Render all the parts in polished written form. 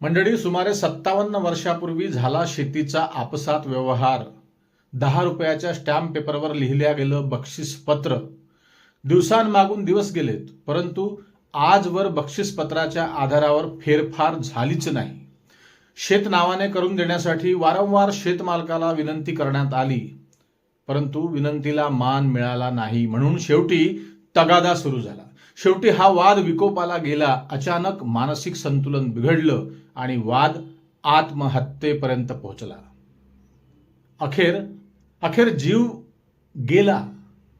मंडळी, सुमारे 57 वर्षापूर्वी झाला शेतीचा आपसात व्यवहार. 10 रुपयाच्या स्टॅम्प पेपरवर लिहिल्या गेलं बक्षीसपत्र. दिवसांमागून दिवस गेलेत, परंतु आजवर बक्षीसपत्राच्या आधारावर फेरफार झालीच नाही. शेत नावाने करून देण्यासाठी वारंवार शेतमालकाला विनंती करण्यात आली, परंतु विनंतीला मान मिळाला नाही. म्हणून शेवटी तगादा सुरू झाला. शेवटी हा वाद विकोपाला गेला. अचानक मानसिक संतुलन बिघडलं आणि वाद आत्महत्येपर्यंत पोहोचला. अखेर जीव गेला,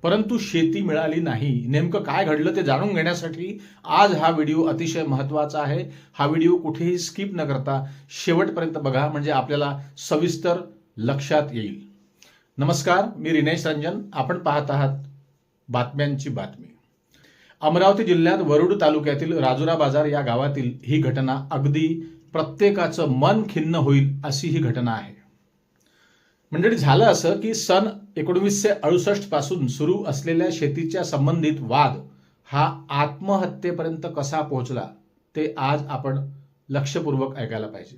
परंतु शेती मिळाली नाही. नेमकं काय घडलं ते जाणून घेण्यासाठी आज हा व्हिडिओ अतिशय महत्त्वाचा आहे. हा व्हिडिओ कुठेही स्किप न करता शेवटपर्यंत बघा, म्हणजे आपल्याला सविस्तर लक्षात येईल. नमस्कार, मी रिनेश रंजन. आपण पाहत आहात बातम्यांची बातमी. अमरावती जिल्ह्यात वरुड तालुक्यातील राजुरा बाजार या गावातील ही घटना अगदी प्रत्येकाचं मन खिन्न होईल अशी ही घटना आहे. मंडळी, झालं असं की सन 1968 पासून सुरू असलेल्या शेतीच्या संबंधित वाद हा आत्महत्येपर्यंत कसा पोहोचला ते आज आपण लक्षपूर्वक ऐकायला पाहिजे.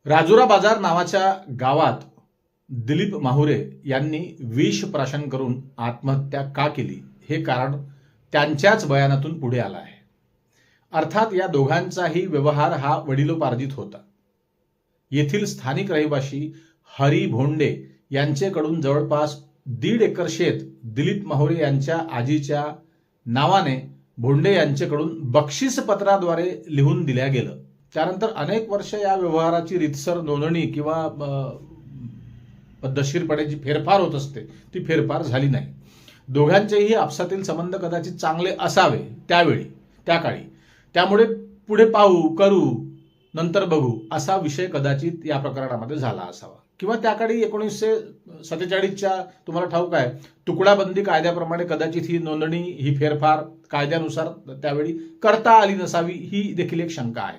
राजुरा बाजार नावाच्या गावात दिलीप माहुरे यांनी विष प्राशन करून आत्महत्या का केली हे कारण त्यांच्याच बयानातून पुढे आलं आहे. अर्थात या दोघांचाही व्यवहार हा वडिलोपार्जित होता. येथील स्थानिक रहिवासी हरी भोंडे यांच्याकडून जवळपास 1.5 एकर शेत दिलीप माहुरे यांच्या आजीच्या नावाने भोंडे यांच्याकडून बक्षीसपत्राद्वारे लिहून दिल्या गेलं. त्यानंतर अनेक वर्ष या व्यवहाराची रीतसर नोंदणी किंवा पद्धतशीरपणे जी फेरफार होत असते ती फेरफार झाली नाही. दोघांचेही आपसातील संबंध कदाचित चांगले असावे त्या काळी. त्यामुळे पुढे पाहू, करू, नंतर बघू असा विषय कदाचित या प्रकरणामध्ये झाला असावा. किंवा त्या काळी 1947च्या तुम्हाला ठाऊक आहे तुकडाबंदी कायद्याप्रमाणे कदाचित ही नोंदणी, ही फेरफार कायद्यानुसार त्यावेळी करता आली नसावी, ही देखील एक शंका आहे.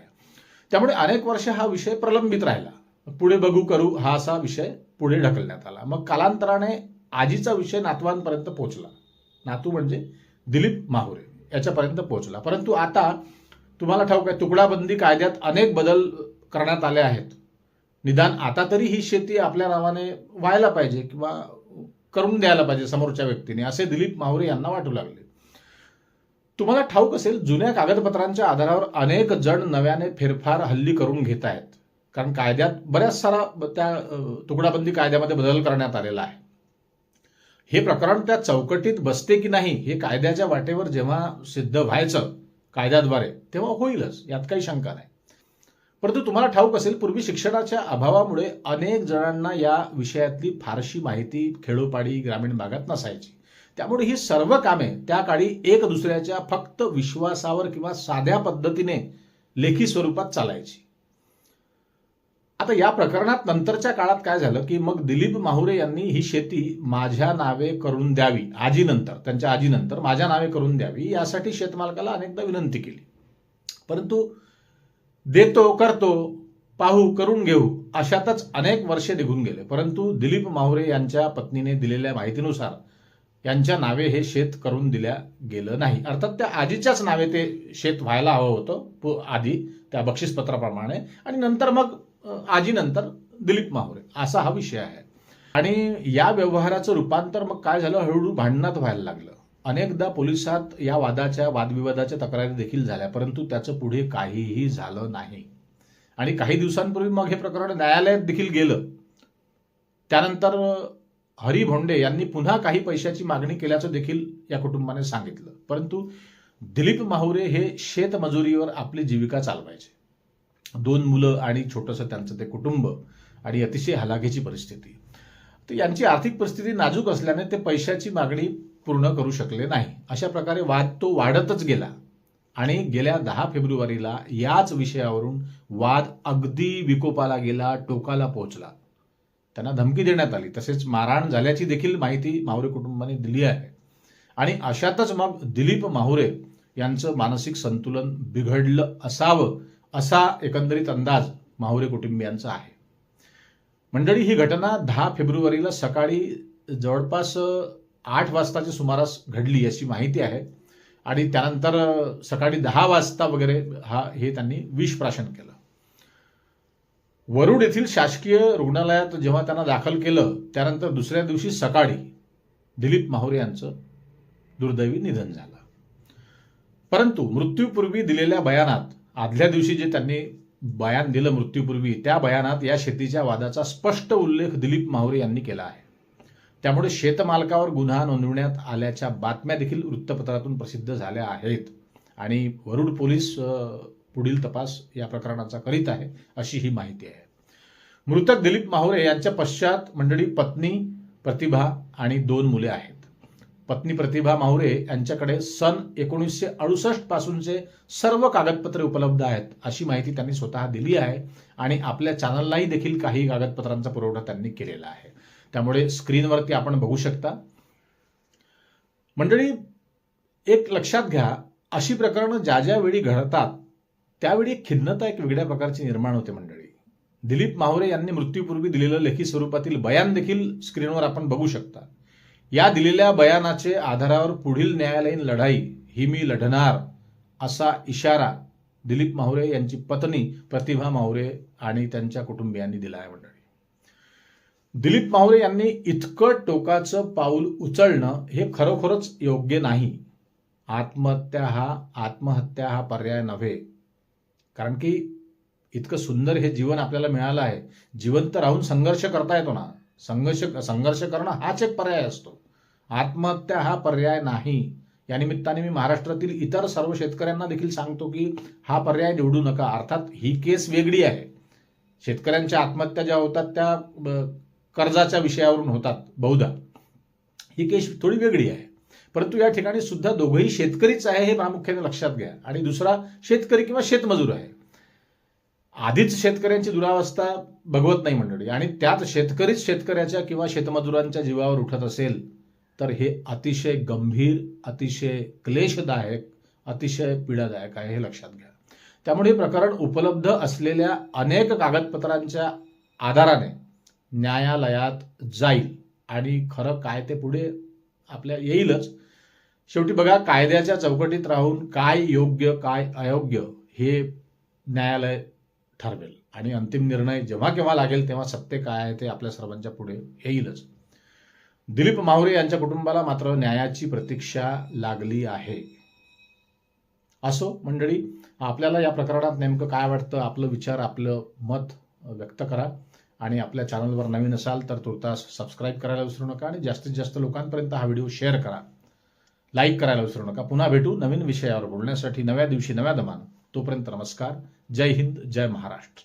त्यामुळे अनेक वर्ष हा विषय प्रलंबित राहिला. पुढे बघू, करू हा असा विषय पुढे ढकलण्यात आला. मग कालांतराने आजीचा विषय नातवांपर्यंत पोहोचला. नातू म्हणजे दिलीप माहुरे याच्यापर्यंत पोहोचला. परंतु आता तुम्हाला ठाऊक आहे तुकडाबंदी कायद्यात अनेक बदल करण्यात आले आहेत. निदान आता तरी ही शेती आपल्या नावाने व्हायला पाहिजे किंवा करून द्यायला पाहिजे समोरच्या व्यक्तीने, असे दिलीप माहुरे यांना वाटू लागले. तुम्हाला ठाऊक असेल, जुन्या कागदपत्रांच्या आधारावर अनेक जण नव्याने फेरफार हल्ली करून घेत आहेत. कारण कायद्यात बऱ्याच सारा त्या तुकडाबंदी कायद्यामध्ये बदल करण्यात आलेला आहे. हे प्रकरण त्या चौकटीत बसते की नाही हे कायद्याच्या वाटेवर जेव्हा सिद्ध व्हायचं कायद्याद्वारे तेव्हा होईलच, यात काही शंका नाही. परंतु तुम्हाला ठाऊक असेल, पूर्वी शिक्षणाच्या अभावामुळे अनेक जणांना या विषयातली फारशी माहिती खेडोपाडी ग्रामीण भागात नसायची. त्यामुळे ही सर्व कामे त्या काळी एक दुसऱ्याच्या फक्त विश्वासावर किंवा साध्या पद्धतीने लेखी स्वरूपात चालायची. आता या प्रकरणात नंतरच्या काळात काय झालं की मग दिलीप माहुरे यांनी ही शेती माझ्या नावे करून द्यावी, त्यांच्या आजीनंतर माझ्या नावे करून द्यावी यासाठी शेतमालकाला अनेकदा विनंती केली. परंतु देतो, करतो, पाहू, करून घेऊ अशातच अनेक वर्षे निघून गेले. परंतु दिलीप माहुरे यांच्या पत्नीने दिलेल्या माहितीनुसार यांच्या नावे हे शेत करून दिल्या गेलं नाही. अर्थात त्या आजीच्याच नावे ते शेत व्हायला हवं होतं आधी त्या बक्षीसपत्राप्रमाणे, आणि नंतर मग आजीनंतर दिलीप माहुरे असा हा विषय आहे. आणि या व्यवहाराचं रूपांतर मग काय झालं, हळूहळू भांडणात व्हायला लागलं. अनेकदा पोलिसात या वादविवादाच्या तक्रारी देखील झाल्या, परंतु त्याचं पुढे काहीही झालं नाही. आणि काही दिवसांपूर्वी मग हे प्रकरण न्यायालयात देखील गेलं. त्यानंतर हरी भोंडे यांनी पुन्हा काही पैशाची मागणी केल्याचं देखील या कुटुंबाने सांगितलं. परंतु दिलीप माहुरे हे शेतमजुरीवर आपली जीविका चालवायचे. 2 मुलं आणि छोटंसं त्यांचं ते कुटुंब आणि अतिशय हलाखीची परिस्थिती. तर यांची आर्थिक परिस्थिती नाजूक असल्याने ते पैशाची मागणी पूर्ण करू शकले नाही. अशा प्रकारे वाद तो वाढतच गेला आणि गेल्या 10 फेब्रुवारीला याच विषयावरून वाद अगदी विकोपाला गेला, टोकाला पोहोचला. त्यांना धमकी देण्यात आली, तसेच मारहाण झाल्याची देखील माहिती माहुरे कुटुंबाने दिली आहे. आणि अशातच मग दिलीप माहुरे यांचं मानसिक संतुलन बिघडलं असावं असा एकंदरीत अंदाज माहुरे कुटुंबियांचा आहे. मंडळी, ही घटना 10 फेब्रुवारीला सकाळी जवळपास 8 वाजताच्या सुमारास घडली अशी माहिती आहे. आणि त्यानंतर सकाळी 10 वाजता वगैरे हे त्यांनी विष प्राशन केलं. वरुड येथील शासकीय रुग्णालयात जेव्हा त्यांना दाखल केलं त्यानंतर दुसऱ्या दिवशी सकाळी दिलीप माहुरे यांचं दुर्दैवी निधन झालं. परंतु मृत्यूपूर्वी दिलेल्या बयानात, आदल्या दिवशी जे त्यांनी बयान दिलं मृत्यूपूर्वी, त्या बयानात या शेतीच्या वादाचा स्पष्ट उल्लेख दिलीप माहुरे यांनी केला आहे. त्यामुळे शेतमालकावर गुन्हा नोंदवण्यात आल्याच्या बातम्या देखील वृत्तपत्रातून प्रसिद्ध झाल्या आहेत आणि वरुड पोलीस पुढील तपास या प्रकरणाचा करीत आहे अशी ही माहिती आहे. मृतक दिलीप माहुरे यांच्या पश्चात मंडळी पत्नी प्रतिभा आणि 2 मुले आहेत. पत्नी प्रतिभा माहुरे यांच्याकडे सन 1968 पासूनचे सर्व कागदपत्रे उपलब्ध आहेत अशी माहिती त्यांनी स्वतः दिली आहे आणि आपल्या चॅनललाही देखील काही कागदपत्रांचा पुरवठा त्यांनी केलेला आहे. त्यामुळे स्क्रीनवरती आपण बघू शकता. मंडळी, एक लक्षात घ्या, अशी प्रकरणं ज्या वेळी घडतात त्यावेळी खिन्नता एक वेगळ्या प्रकारची निर्माण होते. मंडळी, दिलीप माहुरे यांनी मृत्यूपूर्वी दिलेलं लेखी स्वरूपातील बयान देखील स्क्रीनवर आपण बघू शकता. या दिलेल्या बयानाचे आधारावर पुढील न्यायालयीन लढाई ही मी लढणार असा इशारा दिलीप माहुरे यांची पत्नी प्रतिभा माहुरे आणि त्यांच्या कुटुंबियांनी दिला आहे. मंडळी, दिलीप माहुरे यांनी इतकं टोकाचं पाऊल उचलणं हे खरोखरच योग्य नाही. आत्महत्या हा पर्याय नव्हे. कारण की इतकं सुंदर हे जीवन आपल्याला मिळालं आहे. जिवंत राहून संघर्ष करता येतो ना. संघर्ष करणं हाच एक पर्याय असतो. आत्महत्या हा पर्याय नाही. या निमित्ताने मी महाराष्ट्रातील इतर सर्व शेतकऱ्यांना देखील सांगतो की हा पर्याय निवडू नका. अर्थात ही केस वेगळी आहे. शेतकऱ्यांच्या आत्महत्या ज्या होतात त्या कर्जाच्या विषयावरून होतात बहुधा. ही केस थोडी वेगळी आहे. परंतु या ठिकाणी सुद्धा दोघंही शेतकरीच आहे हे प्रामुख्याने लक्षात घ्या. आणि दुसरा शेतकरी किंवा शेतमजूर आहे. आधीच शेतकऱ्यांची दुरावस्था बघवत नाही मंडळी आणि त्यात शेतकरीच शेतकऱ्याच्या किंवा शेतमजुरांच्या जीवावर उठत असेल तर हे अतिशय गंभीर, अतिशय क्लेशदायक, अतिशय पीडादायक आहे हे लक्षात घ्या. त्यामुळे प्रकरण उपलब्ध असलेल्या अनेक कागदपत्रांच्या आधाराने न्यायालयात जाईल आणि खरं काय ते पुढे आपल्या येईलच. शेवटी बघा, कायद्याच्या चौकटीत राहून काय योग्य काय अयोग्य हे न्यायालय ठरवेल आणि अंतिम निर्णय जेव्हा केव्हा लागेल तेव्हा सत्य काय आहे ते आपल्या सर्वांच्या पुढे येईलच. दिलीप माहुरे यांच्या कुटुंबाला मात्र न्यायाची प्रतीक्षा लागली आहे. असो मंडळी, आपल्याला या प्रकरणात नेमकं काय वाटतं, आपलं विचार, आपलं मत व्यक्त करा आणि आपल्या चॅनलवर नवीन असाल तर तुर्तास सबस्क्राईब करायला विसरू नका आणि जास्तीत जास्त लोकांपर्यंत हा व्हिडिओ शेअर करा, लाईक करायला विसरू नका. पुन्हा भेटू नवीन विषयावर बोलण्यासाठी नव्या दिवशी नव्या दमानं. तोपर्यंत नमस्कार. जय हिंद, जय महाराष्ट्र.